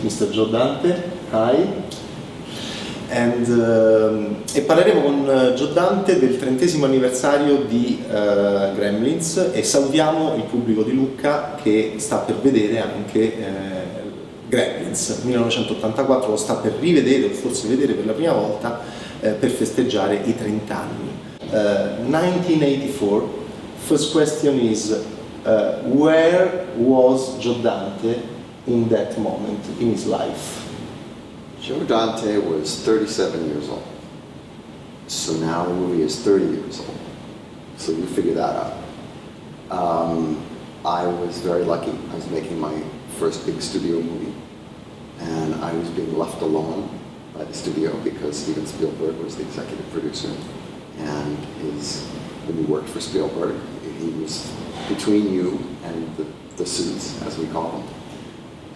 Mr. Joe Dante. Hi. E parleremo con Joe Dante del 30° anniversario di Gremlins e salutiamo il pubblico di Lucca che sta per vedere anche Gremlins 1984, lo sta per rivedere o forse vedere per la prima volta per festeggiare i 30 anni. 1984, first question is where was Joe Dante in that moment in his life? Joe Dante was 37 years old, so now the movie is 30 years old, so you figure that out. I was very lucky. I was making my first big studio movie, and I was being left alone by the studio because Steven Spielberg was the executive producer, and when he worked for Spielberg, he was between you and the suits, as we call them.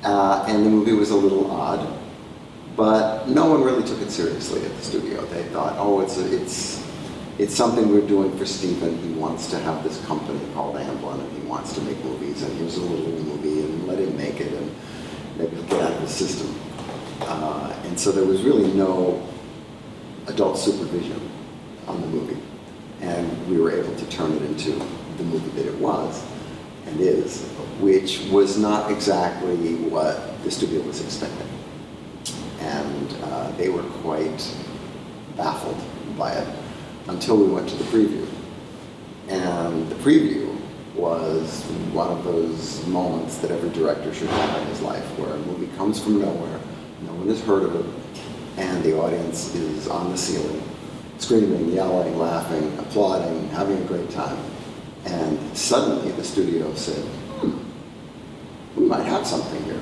And the movie was a little odd. But no one really took it seriously at the studio. They thought, oh, it's something we're doing for Steven. He wants to have this company called AMBLIN, and he wants to make movies, and here's a little movie, and let him make it, and maybe he'll get out of the system. And so there was really no adult supervision on the movie. And we were able to turn it into the movie that it was, and is, which was not exactly what the studio was expecting. And they were quite baffled by it until we went to the preview. And the preview was one of those moments that every director should have in his life, where a movie comes from nowhere, no one has heard of it, and the audience is on the ceiling, screaming, yelling, laughing, applauding, having a great time. And suddenly the studio said, we might have something here.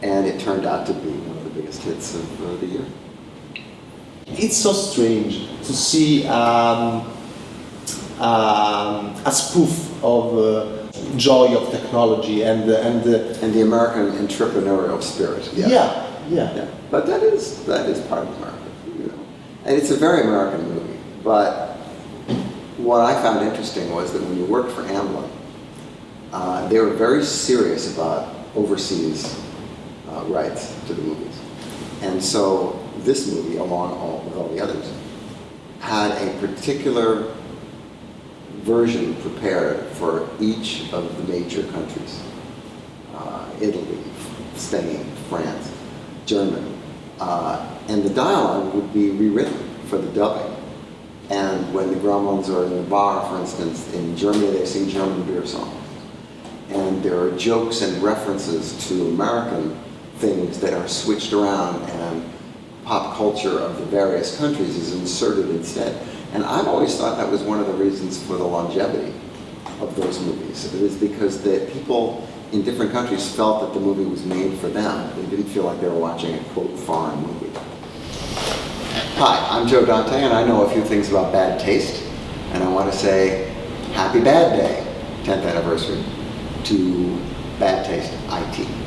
And it turned out to be one of the biggest hits of the year. It's so strange to see a spoof of joy of technology and the American entrepreneurial spirit. Yeah. Yeah. But that is part of America, you know. And it's a very American movie. But what I found interesting was that when you worked for AMBLIN, they were very serious about overseas rights to the movies. And so this movie, along with all the others, had a particular version prepared for each of the major countries. Italy, Spain, France, Germany. And the dialogue would be rewritten for the dubbing. And when the Gremlins are in the bar, for instance, in Germany they sing German beer songs. And there are jokes and references to American things that are switched around, and pop culture of the various countries is inserted instead. And I've always thought that was one of the reasons for the longevity of those movies. It is because the people in different countries felt that the movie was made for them. They didn't feel like they were watching a, quote, foreign movie. Hi, I'm Joe Dante, and I know a few things about bad taste, and I want to say happy Bad Day, 10th anniversary, to BadTaste.it.